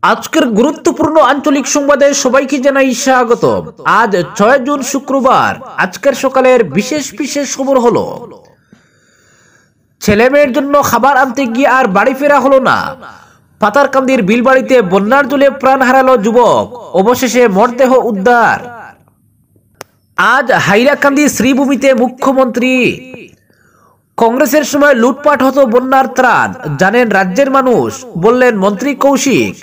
আজকের গুরুত্বপূর্ণ আঞ্চলিক সংবাদে সবাইকে জানাই স্বাগত। আজ 6 জুন শুক্রবার। আজকের সকালের বিশেষ বিশেষ খবর হলো, ছেলে মেয়ের জন্য খাবার আনতে গিয়ে আর বাড়ি ফেরা হলো না। পাতারকান্দির বিলবাড়িতে বন্যার জলে প্রাণ হারালো যুবক, অবশেষে মরদেহ উদ্ধার। আজ হাইলাকান্দি শ্রীভূমিতে মুখ্যমন্ত্রী। কংগ্রেসের সময় লুটপাট হতো বন্যার ত্রাণ, জানেন রাজ্যের মানুষ, বললেন মন্ত্রী কৌশিক।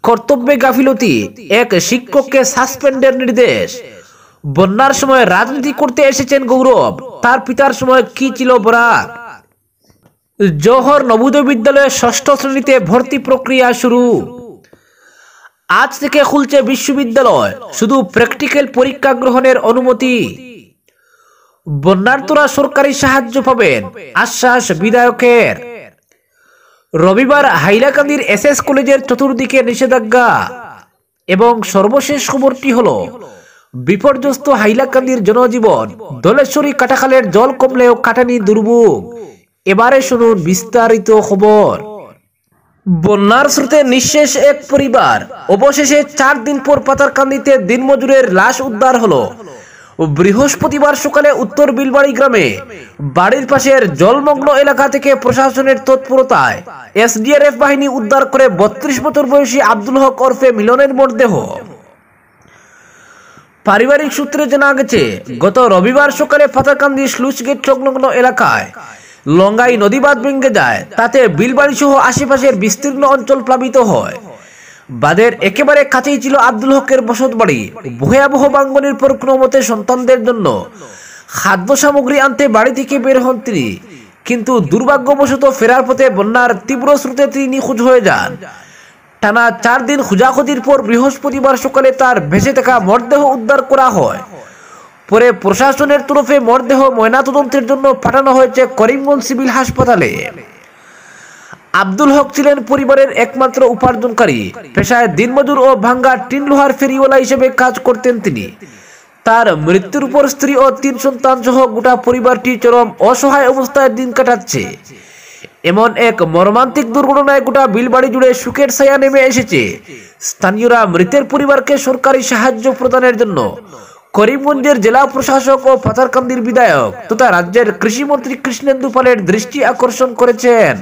কর্তব্যে গাফিলতি, এক শিক্ষককে সাসপেন্ডের নির্দেশ। বন্যার সময় রাজনীতি করতে এসেছেন গৌরব, তার পিতার সময় কি ছিল বরাক। জওহর নবোদয় বিদ্যালয়ে 6ষ্ঠ শ্রেণীতে ভর্তি প্রক্রিয়া শুরু। আজ থেকে খুলছে বিশ্ববিদ্যালয়, শুধু প্র্যাকটিক্যাল পরীক্ষা গ্রহণের অনুমতি। বন্যার্তরা সরকারি সাহায্য পাবেন, আশ্বাস বিধায়কের। রবিবার হাইলাকান্দির এসএস কলেজের চতুর্দিকে নিষেধাজ্ঞা। এবং সর্বশেষ খবরটি হলো, বিপর্যস্ত হাইলাকান্দির জনজীবন, দলেশ্বরী কাটাখালের জল কমলেও কাটেনি দুর্ভোগ। এবারে শুনুন বিস্তারিত খবর। বন্যার স্রোতে নিঃশেষ এক পরিবার, অবশেষে 4 দিন পর পাতারকান্দিতে দিনমজুরের লাশ উদ্ধার হলো। বৃহস্পতিবার সকালে উত্তর বিলবাড়ি গ্রামে বাড়ির পাশের জলমগ্ন এলাকা থেকে প্রশাসনের তৎপরতায় এসডিআরএফ বাহিনী উদ্ধার করে 32 বছর বয়সী আব্দুল হক ওরফে মিলনের মরদেহ। পারিবারিক সূত্রে জানা গেছে, গত রবিবার সকালে পাতারকান্দি স্লুইস গেট সংলগ্ন এলাকায় লঙ্গাই নদী বাঁধ ভেঙে যায়, তাতে বিলবাড়ি সহ আশেপাশের বিস্তীর্ণ অঞ্চল প্লাবিত হয়। বাঁধের একেবারে কাছেই ছিল আব্দুল হকের বসত বাড়ি। ভয়াবহ ভাঙ্গনের পর কোনো মতে সন্তানদের জন্য খাদ্য সামগ্রী আনতে বাড়ি থেকে বের হন তিনি, কিন্তু দুর্ভাগ্যবশত ফেরার পথে বন্যার তীব্র স্রোতে তিনি নিখোঁজ হয়ে যান। টানা 4 দিন খোঁজাখুঁজির পর বৃহস্পতিবার সকালে তার ভেসে থাকা মরদেহ উদ্ধার করা হয়। পরে প্রশাসনের তরফে মরদেহ ময়নাতদন্তের জন্য পাঠানো হয়েছে করিমগঞ্জ সিভিল হাসপাতালে। আব্দুল হক ছিলেন পরিবারের একমাত্র উপার্জনকারী। পেশায় দিনমজুর ও ভাঙ্গা টিন লোহার ফেরিওয়ালা হিসেবে কাজ করতেন তিনি। তার মৃত্যুর পর স্ত্রী ও 3 সন্তান সহ গোটা পরিবারটি চরম অসহায় অবস্থায় দিন কাটাচ্ছে। এমন এক মর্মান্তিক দুর্ঘটনায় গোটা বিলবাড়ি জুড়ে শোকের ছায়া নেমে এসেছে। স্থানীয়রা মৃতের পরিবারকে সরকারি সাহায্য প্রদানের জন্য করিমগঞ্জের জেলা প্রশাসক ও পাতারকান্দির বিধায়ক তথা রাজ্যের কৃষিমন্ত্রী কৃষ্ণেন্দু পালের দৃষ্টি আকর্ষণ করেছেন।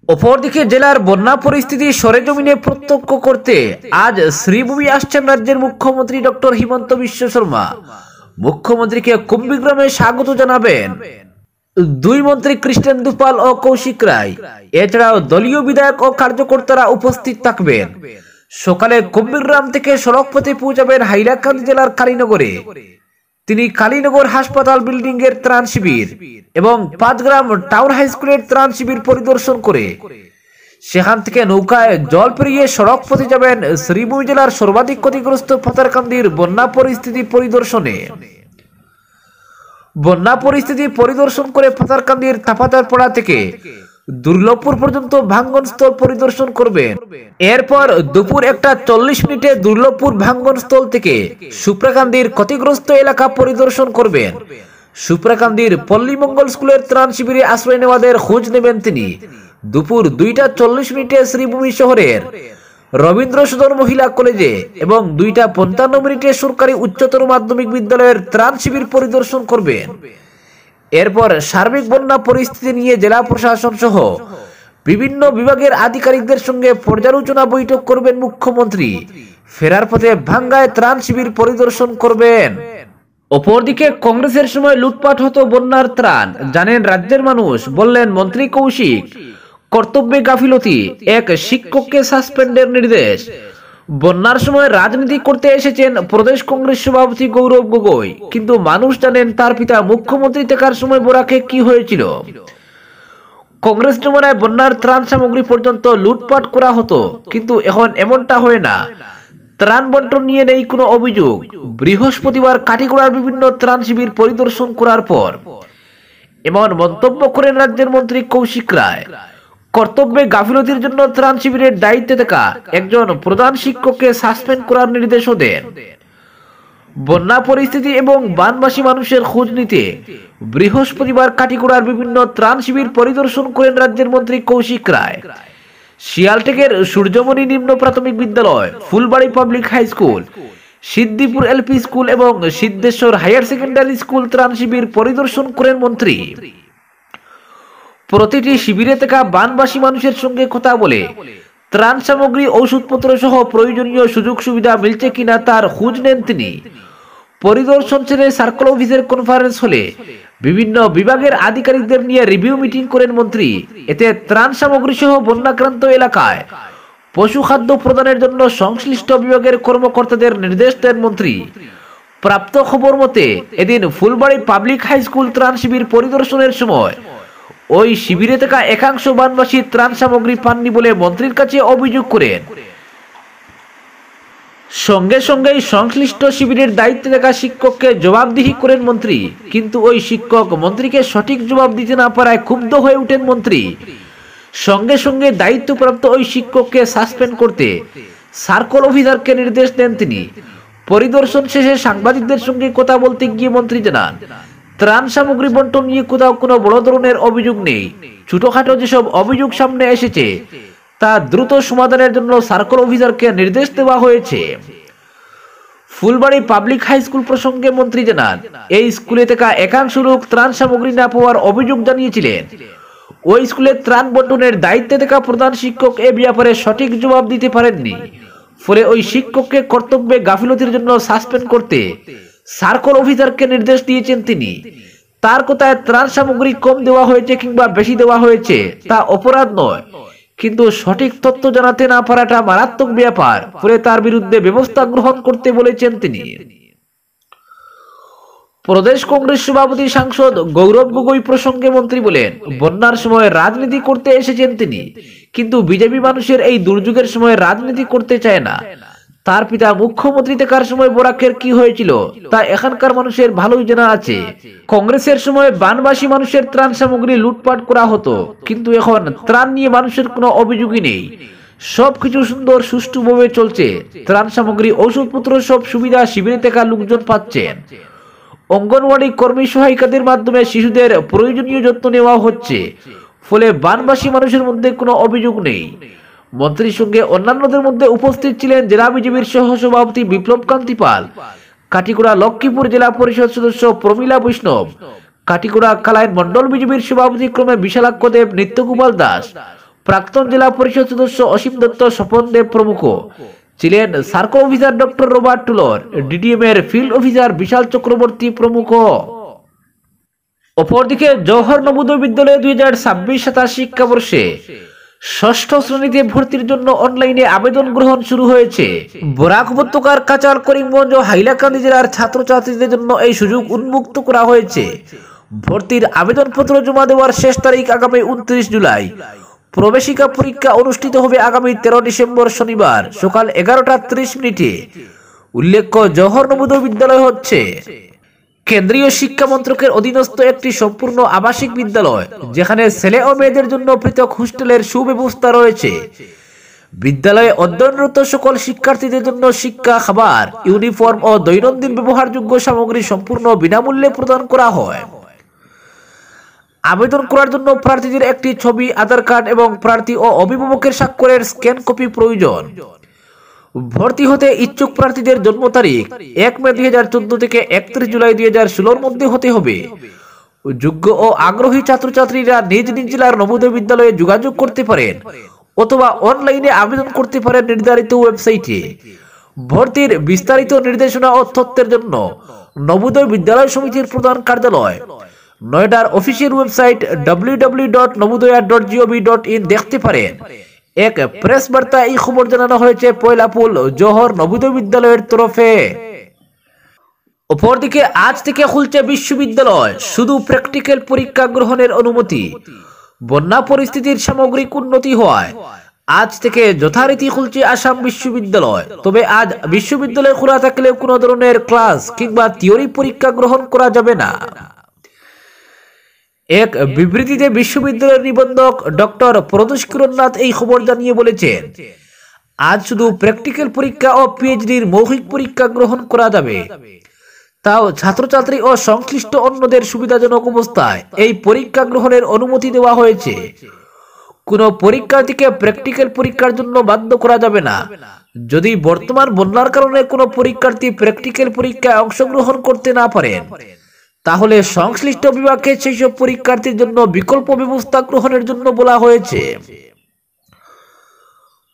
অপরদিকে জেলার বন্যা পরিস্থিতি সরেজমিনে প্রত্যক্ষ করতে আজ শ্রীভূমি আসছেন রাজ্যের মুখ্যমন্ত্রী ডক্টর হিমন্ত বিশ্ব শর্মা। মুখ্যমন্ত্রীকে কুম্ভগ্রামে স্বাগত জানাবেন 2 মন্ত্রী কৃষ্ণেন্দু পাল ও কৌশিক রায়। এছাড়াও দলীয় বিধায়ক ও কার্যকর্তারা উপস্থিত থাকবেন। সকালে কুম্ভগ্রাম থেকে সড়ক পথে পৌঁছাবেন হাইলাকান্দি জেলার কালীনগরে। তিনি কালীনগর হাসপাতাল বিল্ডিং এর ত্রাণ শিবির এবং 5 গ্রাম টাউন হাই স্কুলের ত্রাণ শিবির পরিদর্শন করে সেখান থেকে নৌকায় জল পেরিয়ে সড়ক পথে যাবেন শ্রীভূমি জেলার সর্বাধিক ক্ষতিগ্রস্ত পাতারকান্দির বন্যা পরিস্থিতি পরিদর্শনে। বন্যা পরিস্থিতি পরিদর্শন করে পাতারকান্দির তাপাতারপাড়া থেকে দুর্লভপুর পর্যন্ত ভাঙ্গন স্থল পরিদর্শন করবেন। এরপর দুপুর 1:40 দুর্লভপুর ভাঙ্গন স্থল থেকে সুপ্রাকান্দির ক্ষতিগ্রস্ত এলাকা পরিদর্শন করবেন। সুপ্রাকান্দির পল্লীমঙ্গল স্কুলের ত্রাণ শিবিরে আশ্রয় নেওয়াদের খোঁজ নেবেন তিনি। দুপুর 2:40 শ্রীভূমি শহরের রবীন্দ্র সদন মহিলা কলেজে এবং 2:55 সরকারি উচ্চতর মাধ্যমিক বিদ্যালয়ের ত্রাণ শিবির পরিদর্শন করবেন। এরপর সার্বিক বন্যা পরিস্থিতি নিয়ে জেলা প্রশাসন সহ বিভিন্ন বিভাগের আধিকারিকদের সঙ্গে পর্যালোচনা বৈঠক করবেন মুখ্যমন্ত্রী। ফেরার পথে ভাঙ্গায় ত্রাণ শিবির পরিদর্শন করবেন। অপরদিকে কংগ্রেসের সময় লুটপাট হতো বন্যার ত্রাণ, জানেন রাজ্যের মানুষ, বললেন মন্ত্রী কৌশিক। কর্তব্যে গাফিলতি, এক শিক্ষককে সাসপেন্ডের নির্দেশ। বন্যার সময় রাজনীতি করতে এসেছেন প্রদেশ কংগ্রেস সভাপতি গৌরব গগৈ, কিন্তু মানুষ জানেন তার পিতা মুখ্যমন্ত্রী থাকার সময় বরাকে কি হয়েছিল। কংগ্রেস জমানায় বন্যার ত্রাণ সামগ্রী পর্যন্ত লুটপাট করা হতো, কিন্তু এখন এমনটা হয় না। ত্রাণ বন্টন নিয়ে নেই কোনো অভিযোগ। বৃহস্পতিবার কাটিগড়ার বিভিন্ন ত্রাণ শিবির পরিদর্শন করার পর এমন মন্তব্য করেন রাজ্যের মন্ত্রী কৌশিক রায়। কর্তব্যে গাফিলতির জন্য ত্রাণ শিবিরের দায়িত্বে থাকা একজন প্রধান শিক্ষককে সাসপেন্ড করার নির্দেশও দেন। বন্যা পরিস্থিতি এবং বানবাসী মানুষের খোঁজ নিতে বৃহস্পতিবার কাটিগড়ার বিভিন্ন ত্রাণ শিবির পরিদর্শন করেন রাজ্যের মন্ত্রী কৌশিক রায়। শিয়ালটেকের সূর্যমণি নিম্ন প্রাথমিক বিদ্যালয়, Phulbari public high school, Siddipur LP school এবং সিদ্ধেশ্বর হায়ার সেকেন্ডারি স্কুল ত্রাণ শিবির পরিদর্শন করেন মন্ত্রী। প্রতিটি শিবিরে থাকা বানবাসী মানুষের সঙ্গে কথা বলে ত্রাণ সামগ্রী, ঔষধপত্র সহ প্রয়োজনীয় সুযোগ সুবিধা মিলছে কিনা তার খোঁজ নেন তিনি। পরিদর্শন শেষে সার্কেল অফিসের কনফারেন্স হলে বিভিন্ন বিভাগের আধিকারিকদের নিয়ে রিভিউ মিটিং করেন মন্ত্রী। এতে ত্রাণ সামগ্রী সহ বন্যাক্রান্ত এলাকায় পশু খাদ্য প্রদানের জন্য সংশ্লিষ্ট বিভাগের কর্মকর্তাদের নির্দেশ দেন মন্ত্রী। প্রাপ্ত খবর মতে এদিন ফুলবাড়ি পাবলিক হাই স্কুল ত্রাণ শিবির পরিদর্শনের সময় ওই শিবিরে থাকা একাংশ বানবাসী ত্রাণ সামগ্রী পাননি বলে মন্ত্রীর কাছে অভিযোগ করেন। সঙ্গে সঙ্গেই সংশ্লিষ্ট শিবিরের দায়িত্বে থাকা শিক্ষককে জবাবদিহি করেন মন্ত্রী, কিন্তু ওই শিক্ষক মন্ত্রীকে সঠিক জবাব দিতে না পারায় ক্ষুব্ধ হয়ে ওঠেন মন্ত্রী। সঙ্গে সঙ্গে দায়িত্বপ্রাপ্ত ওই শিক্ষককে সাসপেন্ড করতে সার্কেল অফিসারকে নির্দেশ দেন তিনি। পরিদর্শন শেষে সাংবাদিকদের সঙ্গে কথা বলতে গিয়ে মন্ত্রী জানান, ত্রাণ সামগ্রী বন্টন নিয়ে কোথাও কোনো বড় ধরনের অভিযোগ নেই। ছোটখাটো যেসব অভিযোগ সামনে এসেছে তা দ্রুত সমাধানের জন্য সার্কেল অফিসারকে নির্দেশ দেওয়া হয়েছে। ফুলবাড়ি পাবলিক হাই স্কুল প্রসঙ্গে মন্ত্রী জানান, এই স্কুলে থাকা একাংশ লোক ত্রাণ সামগ্রী না পাওয়ার অভিযোগ জানিয়েছিলেন। ওই স্কুলে ত্রাণ বন্টনের দায়িত্বে থাকা প্রধান শিক্ষক এ ব্যাপারে সঠিক জবাব দিতে পারেননি। ফলে ওই শিক্ষককে কর্তব্যে গাফিলতির জন্য সাসপেন্ড করতে সার্কেল অফিসারকে নির্দেশ দিয়েছেন তিনি। তার কথায় ত্রাণ সামগ্রী কম দেওয়া হয়েছে কিংবা বেশি দেওয়া হয়েছে তা অপরাধ নয়, কিন্তু সঠিক তথ্য জানাতে না পারাটা মারাত্মক ব্যাপার। ফলে তার বিরুদ্ধে ব্যবস্থা গ্রহণ করতে বলেছেন তিনি। প্রদেশ কংগ্রেস সভাপতি সাংসদ গৌরব গগৈ প্রসঙ্গে মন্ত্রী বলেন, বন্যার সময় রাজনীতি করতে এসেছেন তিনি, কিন্তু বিজেপি মানুষের এই দুর্যোগের সময় রাজনীতি করতে চায় না। তার পিতা মুখ্যমন্ত্রী থাকার সময় বরাকের কি হয়েছিল তা এখানকার মানুষের ভালোই জানা আছে। কংগ্রেসের সময় বানবাসী মানুষের ত্রাণ সামগ্রী লুটপাট করা হতো, কিন্তু এখন ত্রাণ নিয়ে মানুষের কোনো অভিযোগই নেই। সবকিছু সুন্দর সুষ্ঠুভাবে চলছে। ত্রাণ সামগ্রী, ঔষধপত্র সব সুবিধা শিবিরে থাকা লোকজন পাচ্ছেন। অঙ্গনওয়াড়ি কর্মী সহায়িকাদের মাধ্যমে শিশুদের প্রয়োজনীয় যত্ন নেওয়া হচ্ছে। ফলে বানবাসী মানুষের মধ্যে কোনো অভিযোগ নেই। মন্ত্রীর সঙ্গে অন্যান্যদের মধ্যে উপস্থিত ছিলেন জেলা বিজেপির সহসভাপতি বিপ্লব কান্তি পাল, কাটিগড়া লক্ষ্মীপুর জেলা পরিষদ সদস্য প্রমীলা বৈষ্ণব, কাটিগড়া কালাইন মন্ডল বিজেপির সভাপতি ক্রমে বিশালাক্ষ দেব, নিত্যগোপাল দাস, প্রাক্তন জেলা পরিষদ সদস্য অসীম দত্ত, স্বপন দেব প্রমুখ ছিলেন। Circle officer doctor Robert Tuller, DDM এর ফিল্ড অফিসার বিশাল চক্রবর্তী প্রমুখ। অপরদিকে জওহর নবোদয় বিদ্যালয়ে 2026-27 শিক্ষাবর্ষে ষষ্ঠ শ্রেণীতে ভর্তির জন্য অনলাইনে আবেদন গ্রহণ শুরু হয়েছে। বরাক উপত্যকার কাচাল, করিমগঞ্জ ও হাইলাকান্দি জেলার ছাত্রছাত্রীদের জন্য এই সুযোগ উন্মুক্ত করা হয়েছে। ভর্তির আবেদনপত্র জমা দেওয়ার শেষ তারিখ আগামী 29 জুলাই। প্রবেশিকা পরীক্ষা অনুষ্ঠিত হবে আগামী 13 ডিসেম্বর শনিবার সকাল 11:30। উল্লেখ্য, জওহর নবোদয় বিদ্যালয় হচ্ছে কেন্দ্রীয় শিক্ষা মন্ত্রকের অধীনস্থ একটি সম্পূর্ণ আবাসিক বিদ্যালয়, যেখানে ছেলে ও মেয়েদের জন্য পৃথক হোস্টেলের সুব্যবস্থা রয়েছে। বিদ্যালয়ে অধ্যয়নরত সকল শিক্ষার্থীদের জন্য শিক্ষা, খাবার, ইউনিফর্ম ও দৈনন্দিন ব্যবহারযোগ্য সামগ্রী সম্পূর্ণ বিনামূল্যে প্রদান করা হয়। আবেদন করার জন্য প্রার্থীদের একটি ছবি, আধার কার্ড এবং প্রার্থী ও অভিভাবকের স্বাক্ষরের স্ক্যান কপি প্রয়োজন। ভর্তি হতে ইচ্ছুক প্রার্থীদের জন্ম তারিখ 1 মে 2014 থেকে 31 জুলাই 2016 মধ্যে হতে হবে। যোগ্য ও আগ্রহী ছাত্রছাত্রীরা নিজ নিজ জেলার নবোদয় বিদ্যালয়ে যোগাযোগ করতে পারেন অথবা অনলাইনে আবেদন করতে পারেন নির্ধারিত ওয়েবসাইটে। ভর্তির বিস্তারিত নির্দেশনা ও তথ্যের জন্য নবোদয় বিদ্যালয় সমিতির প্রধান কার্যালয়, নয়ডার অফিসিয়াল ওয়েবসাইট www.nobodoya.gov.in দেখতে পারেন। এক প্রেস বার্তা এই খবর জানানো হয়েছে পয়লাপুল জওহর নবোদয় বিদ্যালয়ের তরফে। অপরদিকে আজ থেকে খুলছে বিশ্ববিদ্যালয়, শুধু প্র্যাকটিক্যাল পরীক্ষা গ্রহণের অনুমতি। বন্যা পরিস্থিতির সামগ্রিক উন্নতি হওয়ায় আজ থেকে যথারীতি খুলছে আসাম বিশ্ববিদ্যালয়। তবে আজ বিশ্ববিদ্যালয় খোলা থাকলেও কোনো ধরনের ক্লাস কিংবা থিওরি পরীক্ষা গ্রহণ করা যাবে না। এক বিবৃতিতে বিশ্ববিদ্যালয়ের নিবন্ধক ডক্টর প্রদোষ কিরণনাথ এই খবর জানিয়ে বলেছেন, আজ শুধু প্র্যাকটিক্যাল পরীক্ষা ও পিএইচডির মৌখিক পরীক্ষা গ্রহণ করা যাবে। তাও ছাত্রছাত্রী ও সংশ্লিষ্ট অন্যদের সুবিধাজনক অবস্থায় এই পরীক্ষা গ্রহণের অনুমতি দেওয়া হয়েছে। কোনো পরীক্ষার্থীকে প্র্যাকটিক্যাল পরীক্ষার জন্য বাধ্য করা যাবে না। যদি বর্তমান বন্যার কারণে কোনো পরীক্ষার্থী প্র্যাকটিক্যাল পরীক্ষায় অংশগ্রহণ করতে না পারেন, তাহলে সংশ্লিষ্ট বিভাগকে সেই সব পরীক্ষার্থীর জন্য বিকল্প ব্যবস্থা গ্রহণের জন্য বলা হয়েছে।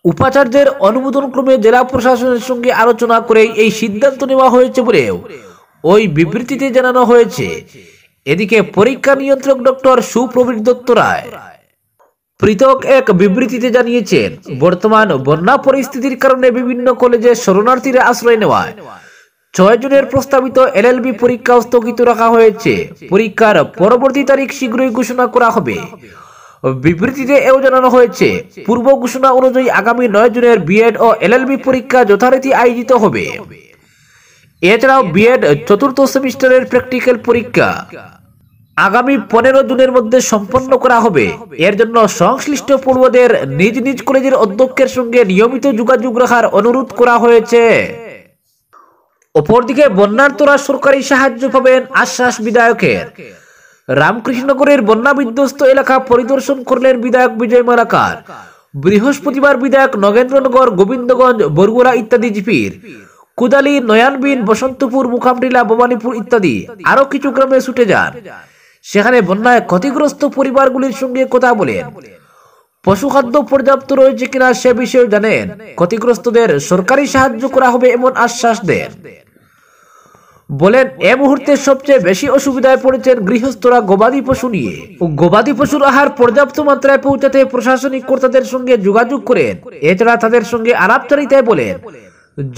উপাচার্যের অনুমোদন ক্রমে জেলা প্রশাসনের সঙ্গে আলোচনা করে এই সিদ্ধান্ত নেওয়া হয়েছে বলেও ওই বিবৃতিতে জানানো হয়েছে। এদিকে পরীক্ষা নিয়ন্ত্রক ডক্টর সুপ্রবীর দত্ত রায় পৃথক এক বিবৃতিতে জানিয়েছেন, বর্তমান বন্যা পরিস্থিতির কারণে বিভিন্ন কলেজে শরণার্থীরা আশ্রয় নেওয়ায় 6 জনের প্রস্তাবিত এলএলবি পরীক্ষা স্থগিত রাখা হয়েছে। পরীক্ষার পরবর্তী তারিখ শীঘ্রই ঘোষণা করা হবে। বিবৃতিতে এও জানানো হয়েছে, পূর্ব ঘোষণা অনুযায়ী আগামী 9 জুনের বিএড ও এলএলবি পরীক্ষা যথারীতি আয়োজিত হবে। এছাড়াও বিএড চতুর্থ সেমিস্টারের প্র্যাকটিক্যাল পরীক্ষা আগামী 15 জুনের মধ্যে সম্পন্ন করা হবে। এর জন্য সংশ্লিষ্ট পড়ুয়াদের নিজ নিজ কলেজের অধ্যক্ষের সঙ্গে নিয়মিত যোগাযোগ রাখার অনুরোধ করা হয়েছে। অপরদিকে বন্যার্তরা সরকারি সাহায্য পাবেন আশ্বাস বিধায়কের। রামকৃষ্ণনগরের বন্যা বিধ্বস্ত এলাকা পরিদর্শন করলেন বিধায়ক বিজয় মালাকার। বৃহস্পতিবার বিধায়ক নগেন্দ্রনগর, গোবিন্দগঞ্জ, বরগুড়া ইত্যাদি জিপির কুদালি, নয়ানবিন, বসন্তপুর, মুখামটিলা, ভবানীপুর ইত্যাদি আরো কিছু গ্রামে ছুটে যান। সেখানে বন্যায় ক্ষতিগ্রস্ত পরিবারগুলির সঙ্গে কথা বলেন। পশুখাদ্য পর্যাপ্ত রয়েছে কিনা সে বিষয়ে জানেন। ক্ষতিগ্রস্তদের সরকারি সাহায্য করা হবে এমন আশ্বাস দেন। বলেন, এ মুহূর্তে সবচেয়ে বেশি অসুবিধায় পড়েছেন গৃহস্থরা গবাদি পশু নিয়ে। গবাদি পশুর আহার পর্যাপ্ত মাত্রায় পৌঁছাতে প্রশাসনিক কর্তাদের সঙ্গে যোগাযোগ করেন। এছাড়া তাদের সঙ্গে আলাপচারিতায় বলেন,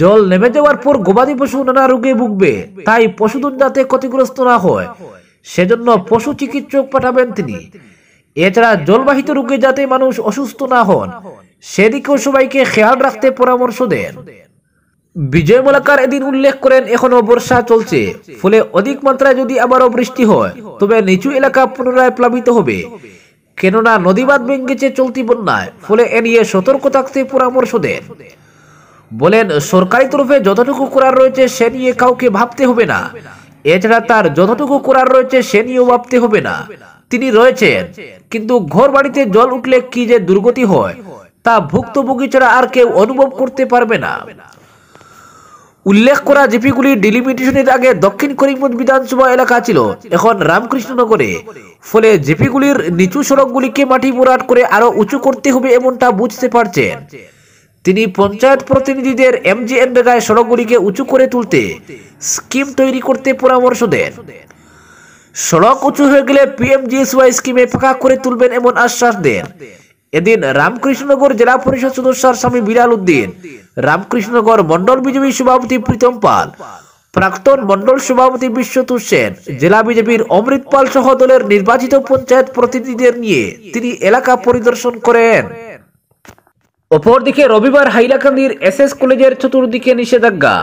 জল নেমে যাওয়ার পর গবাদি পশু নানা রোগে ভুগবে, তাই পশুধন যাতে ক্ষতিগ্রস্ত না হয় সেজন্য পশু চিকিৎসক পাঠাবেন তিনি। এছাড়া জলবাহিত রোগে যাতে মানুষ অসুস্থ না হন সেদিকেও সবাইকে খেয়াল রাখতে পরামর্শ দেন। বিজয় মালাকার এদিন উল্লেখ করেন, এখনো বর্ষা চলছে, ফলে অধিক মাত্রায় যদি আবারও বৃষ্টি হয় তবে নিচু এলাকা পুনরায় প্লাবিত হবে, কেননা নদীবাঁধ ভেঙেছে চলতি বন্যায়। ফলে এ নিয়ে সতর্ক থাকতে পরামর্শ দেন। বলেন, সরকারি তরফে যতটুকু করার রয়েছে সে নিয়ে কাউকে ভাবতে হবে না। এছাড়া তার যতটুকু করার রয়েছে সে নিয়েও ভাবতে হবে না। তিনি রয়েছেন, কিন্তু ঘর বাড়িতে জল উঠলে কি যে দুর্গতি হয় তা ভুক্তভোগী ছাড়া আর কেউ অনুভব করতে পারবে না। উল্লেখ করা জিপিগুলির ডিলিমিটেশনের আগে দক্ষিণ করিমগঞ্জ বিধানসভা এলাকা ছিল, এখন রামকৃষ্ণনগরে। ফলে জিপিগুলির নিচু সড়কগুলিকে মাটি ভরাট করে আরো উঁচু করতে হবে এমনটা বুঝতে পারছেন তিনি। পঞ্চায়েত প্রতিনিধিদের এমজিএনরেগায় সড়কগুলিকে উঁচু করে তুলতে স্কিম তৈরি করতে পরামর্শ দেন। সড়ক উঁচু হয়ে গেলে পিএমজিএসওয়াই স্কিমে পাকা করে তুলবেন এমন আশ্বাস দেন। এদিন রামকৃষ্ণনগর জেলা পরিষদ সদস্য স্বামী বিলাল উদ্দিন, রামকৃষ্ণনগর মন্ডল বিজেপি সভাপতি প্রীতম পাল, প্রাক্তন মন্ডল সভাপতি বিশ্বতুষ সেন, জেলা বিজেপির অমৃত পাল সহ দলের নির্বাচিত পঞ্চায়েত প্রতিনিধিদের নিয়ে তিনি এলাকা পরিদর্শন করেন। অপরদিকে রবিবার হাইলাকান্দির এসএস কলেজের চতুর্দিকে নিষেধাজ্ঞা।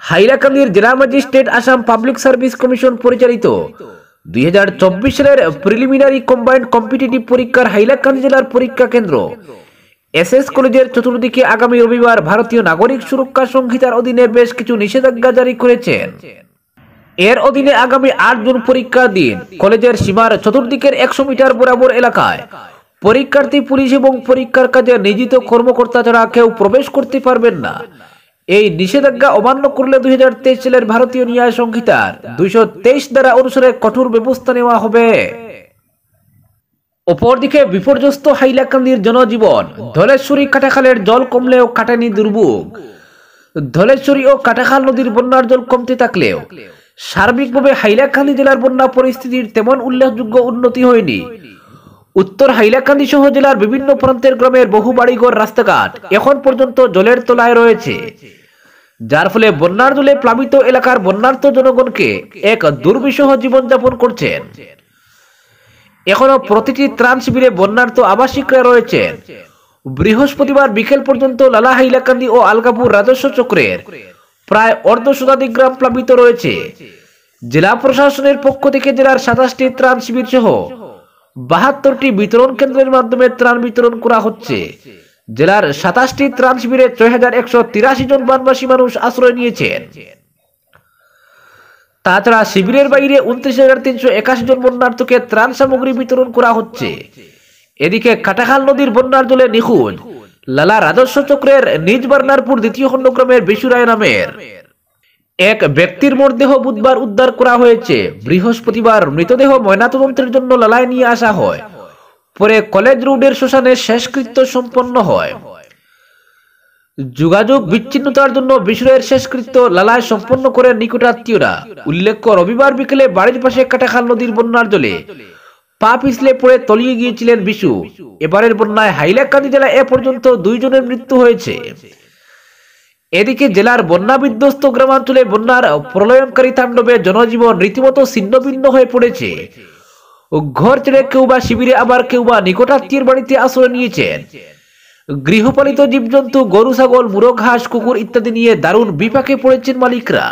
হাইলাকান্দির জেলা magistrate Assam public service commission পরিচালিত 2024 সালের প্রিলিমিনারি কম্বাইন্ড কম্পিটিটিভ পরীক্ষার হাইলাকান্দি জেলার পরীক্ষা কেন্দ্র এসএস কলেজের চতুর্দিকে আগামী রবিবার ভারতীয় নাগরিক সুরক্ষা সংহিতার অধীনে বেশ কিছু নিষেধাজ্ঞা জারি করেছেন। এর অধীনে আগামী 8 জুন পরীক্ষার দিন কলেজের সীমার চতুর্দিকের 100 মিটার বরাবর এলাকায় পরীক্ষার্থী, পুলিশ এবং পরীক্ষার কাজে নিয়োজিত কর্মকর্তা ছাড়া কেউ প্রবেশ করতে পারবেন না। এই নিষেধাজ্ঞা অমান্য করলে 2023 সালের ভারতীয় ন্যায় সংহিতার 223 ধারা অনুসারে কঠোর ব্যবস্থা নেওয়া হবে। অপরদিকে বিপর্যস্ত হাইলাকান্দির জনজীবন। ধলেশ্বরী কাটাখালের জল কমলেও কাটেনি দুর্ভোগ। ধলেশ্বরী ও কাটাখাল নদীর বন্যার জল কমতে থাকলেও সার্বিকভাবে হাইলাকান্দি জেলার বন্যা পরিস্থিতির তেমন উল্লেখযোগ্য উন্নতি হয়নি। উত্তর হাইলাকান্দি সহ জেলার বিভিন্ন প্রান্তের গ্রামের বহু বাড়িঘর, রাস্তাঘাট এখন পর্যন্ত জলের তলায় রয়েছে, যার ফলে বন্যার জলে প্লাবিত এলাকার বন্যার্ত জনগণকে এক দুর্বিষহ জীবনযাপন করছেন। এখনো প্রতিটি ত্রাণ শিবিরে বন্যার্ত আবাসিকরা রয়েছেন। বৃহস্পতিবার বিকেল পর্যন্ত লালা হাইলাকান্দি ও আলগাপুর রাজস্ব চক্রের প্রায় অর্ধশতাধিক গ্রাম প্লাবিত রয়েছে। জেলা প্রশাসনের পক্ষ থেকে জেলার 27টি ত্রাণ শিবির সহ 72টি বিতরণ কেন্দ্রের মাধ্যমে ত্রাণ বিতরণ করা হচ্ছে। জেলার 27টি ত্রাণ শিবিরে 6183 জন বানবাসী মানুষ আশ্রয় নিয়েছেন। তাছাড়া শিবিরের বাইরে 29,381 জন বন্যার্থকে ত্রাণ সামগ্রী বিতরণ করা হচ্ছে। এদিকে কাটাখাল নদীর বন্যার জলে নিখোঁজ লালা রাজস্ব চক্রের নিজ বার্নারপুর দ্বিতীয় খণ্ড গ্রামের বিশুরায় নামের এক ব্যক্তির মরদেহ বুধবার উদ্ধার করা হয়েছে। বৃহস্পতিবার মৃতদেহ ময়নাতদন্তের জন্য লালায় নিয়ে আসা হয়। পরে কলেজ রোডের শ্মশানে শেষকৃত্য সম্পন্ন হয়। যোগাযোগ বিচ্ছিন্নতার জন্য বিশুরায়ের শেষকৃত্য লালায় সম্পন্ন করেন নিকটাত্মীয়রা। উল্লেখ্য, রবিবার বিকেলে বাড়ির পাশে কাটাখাল নদীর বন্যার জলে পা পিছলে পড়ে তলিয়ে গিয়েছিলেন বিশু। এবারের বন্যায় হাইলাকান্দি জেলায় এ পর্যন্ত 2 জনের মৃত্যু হয়েছে। এদিকে জেলার বন্যা বিধ্বস্ত গ্রামাঞ্চলে বন্যার প্রলয়ঙ্কারী তাণ্ডবে জনজীবন রীতিমতো ছিন্নভিন্ন হয়ে পড়েছে। ঘর ছেড়ে কেউ বা শিবিরে, আবার কেউ বা নিকটাত্মীয়ের বাড়িতে আশ্রয় নিয়েছেন। গৃহপালিত জীবজন্তু গরু, ছাগল, মুরগ, হাঁস, কুকুর ইত্যাদি নিয়ে দারুণ বিপাকে পড়েছেন মালিকরা।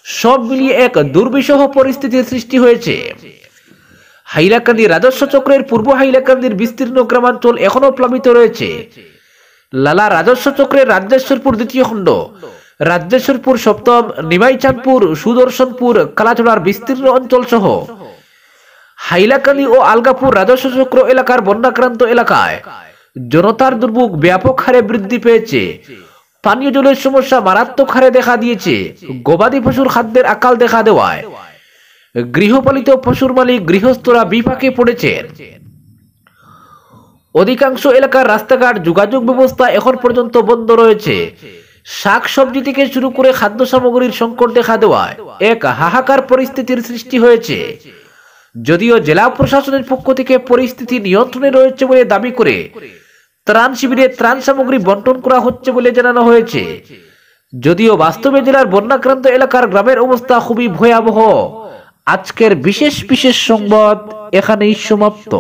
সব মিলিয়ে এক দুর্বিষহ পরিস্থিতির সৃষ্টি হয়েছে। হাইলাকান্দি রাজস্ব চক্রের পূর্ব হাইলাকান্দির বিস্তীর্ণ গ্রামাঞ্চল এখনো প্লাবিত রয়েছে। লালা রাজস্ব চক্রের রাজ্যেশ্বরপুর দ্বিতীয় খণ্ড, রাজ্যেশ্বরপুর সপ্তম, নিমাইচাঁদপুর, সুদর্শনপুর, কালাচড়ার বিস্তীর্ণ অঞ্চল সহ হাইলাকান্দি ও আলগাপুর রাজস্ব চক্র এলাকার বন্যাক্রান্ত এলাকায় জনতার দুর্ভোগ ব্যাপক হারে বৃদ্ধি পেয়েছে। পানীয় জলের সমস্যা মারাত্মক হারে দেখা দিয়েছে। গবাদি পশুর খাদ্যের আকাল দেখা দেওয়ায় গৃহপালিত পশুর মালিক, গৃহস্থরা বিপাকে পড়েছেন। অধিকাংশ এলাকার রাস্তাঘাট, যোগাযোগ ব্যবস্থা এখন পর্যন্ত বন্ধ রয়েছে। শাকসবজি থেকে শুরু করে খাদ্য সামগ্রীর সংকট দেখা দেওয়ায় এক হাহাকার পরিস্থিতির সৃষ্টি হয়েছে। যদিও জেলা প্রশাসনের পক্ষ থেকে পরিস্থিতি নিয়ন্ত্রণে রয়েছে বলে দাবি করে ত্রাণ শিবিরে ত্রাণ সামগ্রী বন্টন করা হচ্ছে বলে জানানো হয়েছে। যদিও বাস্তবে জেলার বন্যাক্রান্ত এলাকার গ্রামের অবস্থা খুবই ভয়াবহ। আজকের বিশেষ সংবাদ এখানেই সমাপ্ত।